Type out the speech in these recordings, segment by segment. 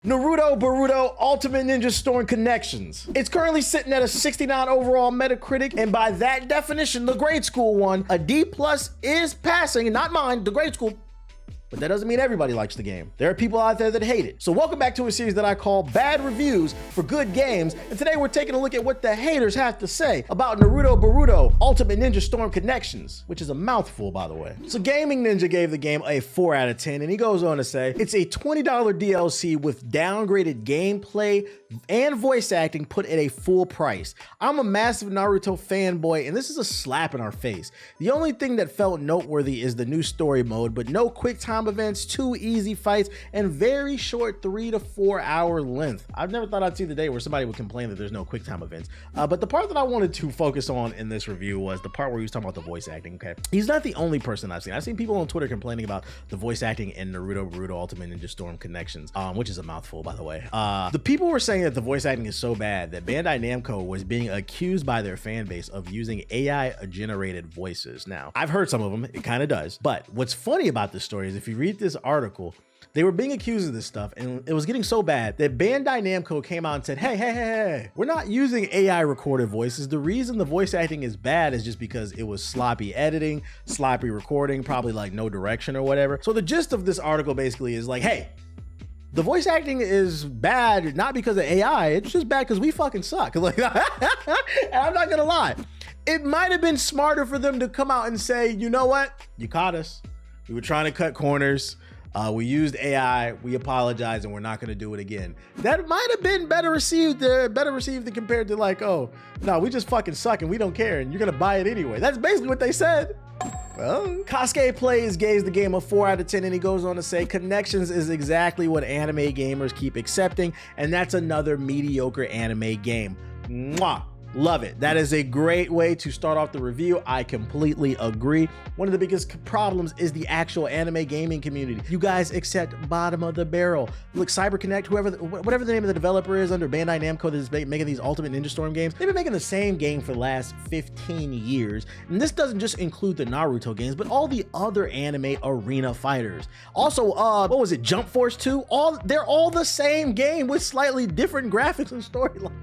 Naruto Boruto Ultimate Ninja Storm Connections. It's currently sitting at a 69 overall Metacritic, and by that definition, the grade school one, a D+ is passing, not mine, the grade school. But that doesn't mean everybody likes the game. There are people out there that hate it. So welcome back to a series that I call Bad Reviews for Good Games. And today we're taking a look at what the haters have to say about Naruto Boruto Ultimate Ninja Storm Connections, which is a mouthful, by the way. So Gaming Ninja gave the game a 4 out of 10, and he goes on to say, it's a $20 DLC with downgraded gameplay and voice acting put at a full price. I'm a massive Naruto fanboy, and this is a slap in our face. The only thing that felt noteworthy is the new story mode, but no quick time events, 2 easy fights, and very short 3 to 4 hour length. I've never thought I'd see the day where somebody would complain that there's no quick time events. But the part that I wanted to focus on in this review was the part where he was talking about the voice acting. Okay, he's not the only person I've seen. I've seen people on Twitter complaining about the voice acting in Naruto Boruto Ultimate Ninja Storm Connections, which is a mouthful, by the way. The people were saying that the voice acting is so bad that Bandai Namco was being accused by their fan base of using AI generated voices. Now, I've heard some of them, it kind of does, but what's funny about this story is if you read this article, they were being accused of this stuff, and it was getting so bad that Bandai Namco came out and said, hey, we're not using AI recorded voices. The reason the voice acting is bad is just because it was sloppy editing, sloppy recording, probably like no direction or whatever. So the gist of this article basically is like, hey, the voice acting is bad, not because of AI, it's just bad because we fucking suck. Like, and I'm not gonna lie. It might have been smarter for them to come out and say, you know what? You caught us. We were trying to cut corners. We used AI, we apologize, and we're not gonna do it again. That might have been better received than compared to like, oh, no, we just fucking suck and we don't care and you're gonna buy it anyway. That's basically what they said. Well, Kasuke Plays gave the game a 4 out of 10, and he goes on to say, Connections is exactly what anime gamers keep accepting, and that's another mediocre anime game. Mwah. Love it. That is a great way to start off the review. I completely agree. One of the biggest problems is the actual anime gaming community. You guys accept bottom of the barrel. Look, CyberConnect, whatever the name of the developer is under Bandai Namco that is making these Ultimate Ninja Storm games, they've been making the same game for the last 15 years. And this doesn't just include the Naruto games, but all the other anime arena fighters. Also, what was it, Jump Force 2? They're all the same game with slightly different graphics and storylines.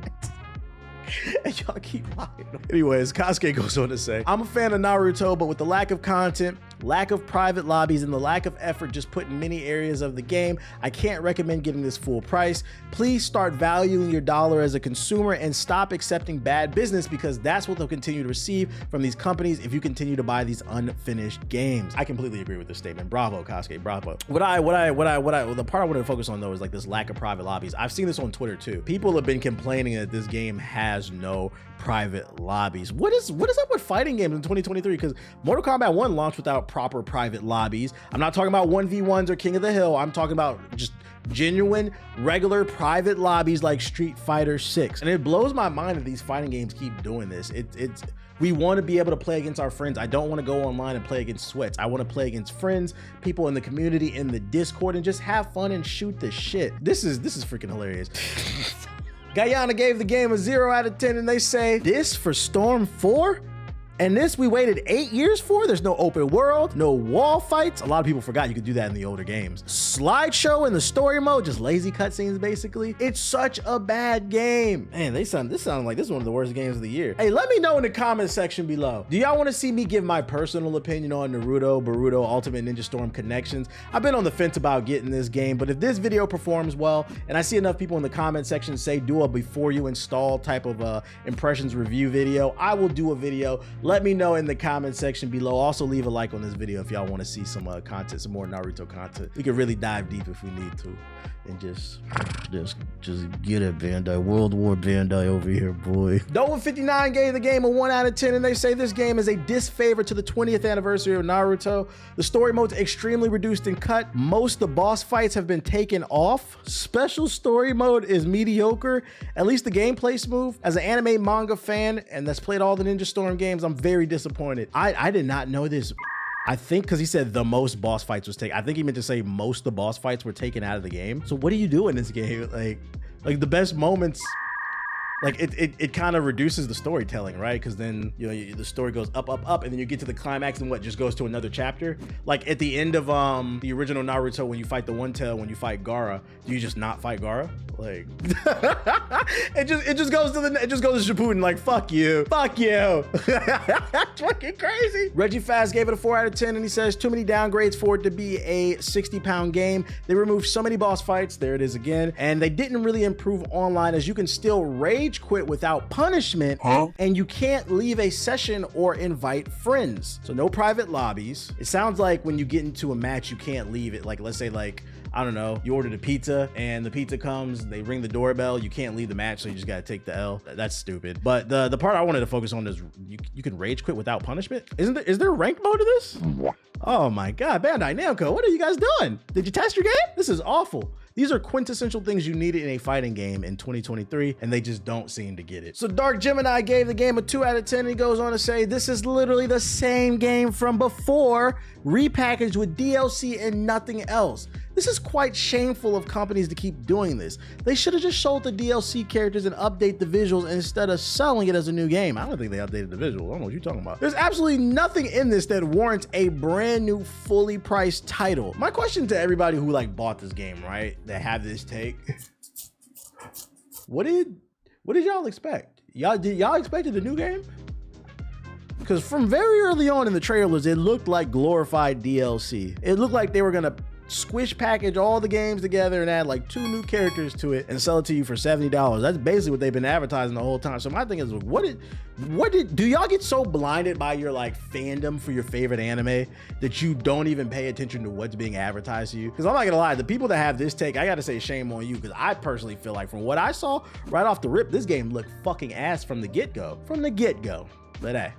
And y'all keep lying. Anyways, Kasuke goes on to say, I'm a fan of Naruto, but with the lack of content, lack of private lobbies, and the lack of effort just put in many areas of the game, I can't recommend giving this full price. Please start valuing your dollar as a consumer and stop accepting bad business, because that's what they'll continue to receive from these companies if you continue to buy these unfinished games. I completely agree with this statement. Bravo, Kasuke, bravo. The part I wanted to focus on though is like this lack of private lobbies. I've seen this on Twitter too. People have been complaining that this game has no private lobbies. What is up with fighting games in 2023? Because Mortal Kombat 1 launched without proper private lobbies. I'm not talking about 1v1s or King of the Hill. I'm talking about just genuine, regular private lobbies like Street Fighter 6. And it blows my mind that these fighting games keep doing this. We want to be able to play against our friends. I don't want to go online and play against sweats. I want to play against friends, people in the community, in the Discord, and just have fun and shoot the shit. This is freaking hilarious. Guyana gave the game a 0 out of 10, and they say, this for Storm 4? And this we waited 8 years for? There's no open world, no wall fights. A lot of people forgot you could do that in the older games. Slideshow in the story mode, just lazy cutscenes basically. It's such a bad game. Man, this sounds like this is one of the worst games of the year. Hey, let me know in the comment section below. Do y'all want to see me give my personal opinion on Naruto Boruto Ultimate Ninja Storm Connections? I've been on the fence about getting this game, but if this video performs well, and I see enough people in the comment section say do a before you install type of impressions review video, I will do a video. Let me know in the comment section below. Also leave a like on this video if y'all want to see some content, some more Naruto content. We could really dive deep if we need to, and just get it, Bandai. World War Bandai over here, boy. Doa59 gave the game a 1 out of 10, and they say this game is a disfavor to the 20th anniversary of Naruto. The story mode's extremely reduced and cut. Most of the boss fights have been taken off. Special story mode is mediocre. At least the gameplay's smooth. As an anime manga fan and that's played all the Ninja Storm games, I'm very disappointed. I did not know this. I think because he said the most boss fights was taken. I think he meant to say most of the boss fights were taken out of the game. So what do you do in this game? Like the best moments. Like it kind of reduces the storytelling, right? Because then the story goes up, and then you get to the climax and what just goes to another chapter. Like at the end of the original Naruto, when you fight the One Tail, when you fight Gaara, do you just not fight Gaara? Like it just goes to Shippuden. Like fuck you. That's fucking crazy. Reggie Fast gave it a 4 out of 10, and he says too many downgrades for it to be a 60-pound game. They removed so many boss fights. There it is again, and they didn't really improve online, as you can still rage quit without punishment, and you can't leave a session or invite friends. So no private lobbies. It sounds like when you get into a match, you can't leave it. Like let's say like, I don't know, you ordered a pizza and the pizza comes, they ring the doorbell, you can't leave the match, so you just gotta take the L. That's stupid. But the part I wanted to focus on is you can rage quit without punishment. Is there a ranked mode to this? Oh my God, Bandai Namco, what are you guys doing? Did you test your game? This is awful. These are quintessential things you needed in a fighting game in 2023, and they just don't seem to get it. So Dark Gemini gave the game a 2 out of 10. And he goes on to say, this is literally the same game from before, repackaged with DLC and nothing else. This is quite shameful of companies to keep doing this. They should have just showed the DLC characters and update the visuals instead of selling it as a new game. I don't think they updated the visual. I don't know what you're talking about. There's absolutely nothing in this that warrants a brand new, fully priced title. My question to everybody who like bought this game, right, that have this take, what did y'all expect? Y'all expected a new game? Because from very early on in the trailers, it looked like glorified DLC. It looked like they were gonna squish package all the games together and add like 2 new characters to it and sell it to you for $70. That's basically what they've been advertising the whole time. So my thing is, do y'all get so blinded by your like fandom for your favorite anime that you don't even pay attention to what's being advertised to you? Because I'm not gonna lie, the people that have this take, I gotta say shame on you, because I personally feel like from what I saw right off the rip, this game looked fucking ass from the get-go. But hey,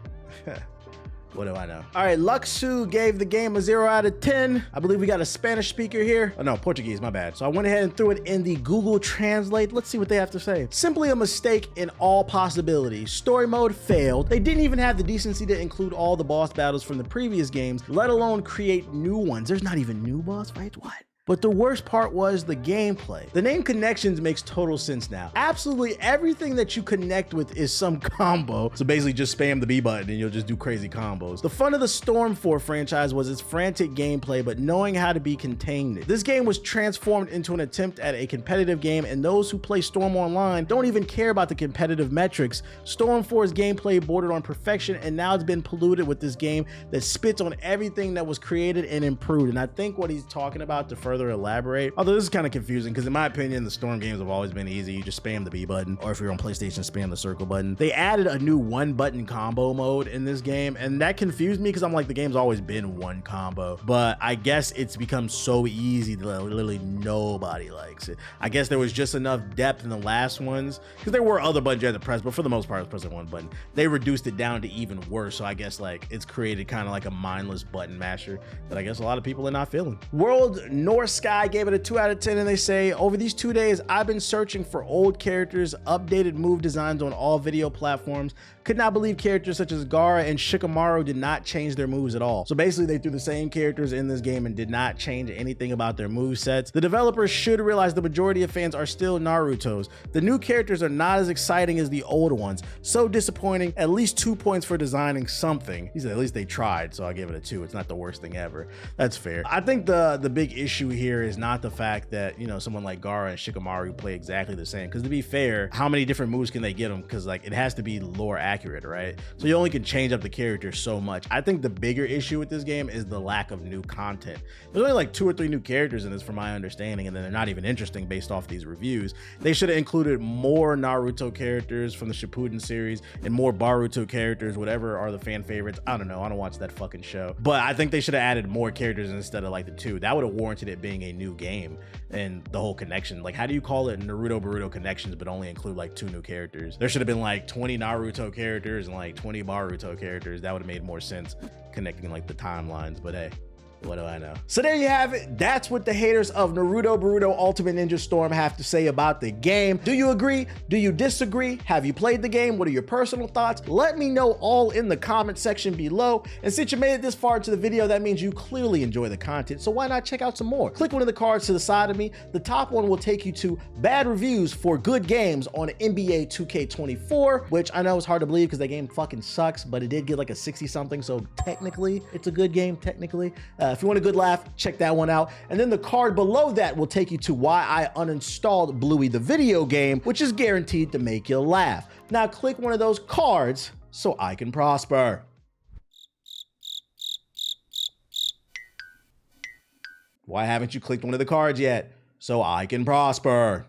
what do I know? All right, Luxu gave the game a 0 out of 10. I believe we got a Spanish speaker here. Oh no, Portuguese, my bad. So I went ahead and threw it in the Google Translate. Let's see what they have to say. Simply a mistake in all possibilities. Story mode failed. They didn't even have the decency to include all the boss battles from the previous games, let alone create new ones. There's not even new boss fights, what? But the worst part was the gameplay. The name Connections makes total sense now. Absolutely everything that you connect with is some combo. So basically just spam the B button and you'll just do crazy combos. The fun of the Storm 4 franchise was its frantic gameplay, but knowing how to be contained. This game was transformed into an attempt at a competitive game, and those who play Storm Online don't even care about the competitive metrics. Storm 4's gameplay bordered on perfection, and now it's been polluted with this game that spits on everything that was created and improved. And I think what he's talking about, to further elaborate, although this is kind of confusing, because in my opinion the Storm games have always been easy. You just spam the B button, or if you're on PlayStation, spam the circle button. They added a new 1-button combo mode in this game, and that confused me because I'm like, the game's always been one combo, but I guess it's become so easy that literally nobody likes it. I guess there was just enough depth in the last ones, because there were other buttons you had to press, but for the most part it's pressing one button. They reduced it down to even worse, so I guess like it's created kind of like a mindless button masher that I guess a lot of people are not feeling. World North Sky gave it a 2 out of 10, and they say, over these 2 days I've been searching for old characters, updated move designs on all video platforms. Could not believe characters such as Gaara and Shikamaru did not change their moves at all. So basically they threw the same characters in this game and did not change anything about their move sets. The developers should realize the majority of fans are still Naruto's. The new characters are not as exciting as the old ones. So disappointing. At least 2 points for designing something. He said at least they tried, so I'll give it a 2. It's not the worst thing ever. That's fair. I think the big issue here is not the fact that, you know, someone like Gaara and Shikamaru play exactly the same, because to be fair, how many different moves can they get them? Because like it has to be lore accurate, right? So you only can change up the character so much. I think the bigger issue with this game is the lack of new content. There's only like 2 or 3 new characters in this from my understanding, and then they're not even interesting based off these reviews. They should have included more Naruto characters from the Shippuden series and more Boruto characters, whatever are the fan favorites. I don't know, I don't watch that fucking show, but I think they should have added more characters instead of like the 2. That would have warranted it being a new game. And the whole connection, like how do you call it Naruto Boruto Connections but only include like 2 new characters? There should have been like 20 Naruto characters and like 20 Boruto characters. That would have made more sense connecting like the timelines. But hey, What do I know? So there you have it. That's what the haters of Naruto Boruto Ultimate Ninja Storm have to say about the game. Do you agree? Do you disagree? Have you played the game? What are your personal thoughts? Let me know all in the comment section below. And since you made it this far into the video, that means you clearly enjoy the content. So why not check out some more? Click one of the cards to the side of me. The top one will take you to bad reviews for good games on NBA 2K24, which I know is hard to believe because that game fucking sucks, but it did get like a 60 something. So technically it's a good game, technically. If you want a good laugh, check that one out. And then the card below that will take you to why I uninstalled Bluey the video game, which is guaranteed to make you laugh. Now click one of those cards so I can prosper. Why haven't you clicked one of the cards yet? So I can prosper.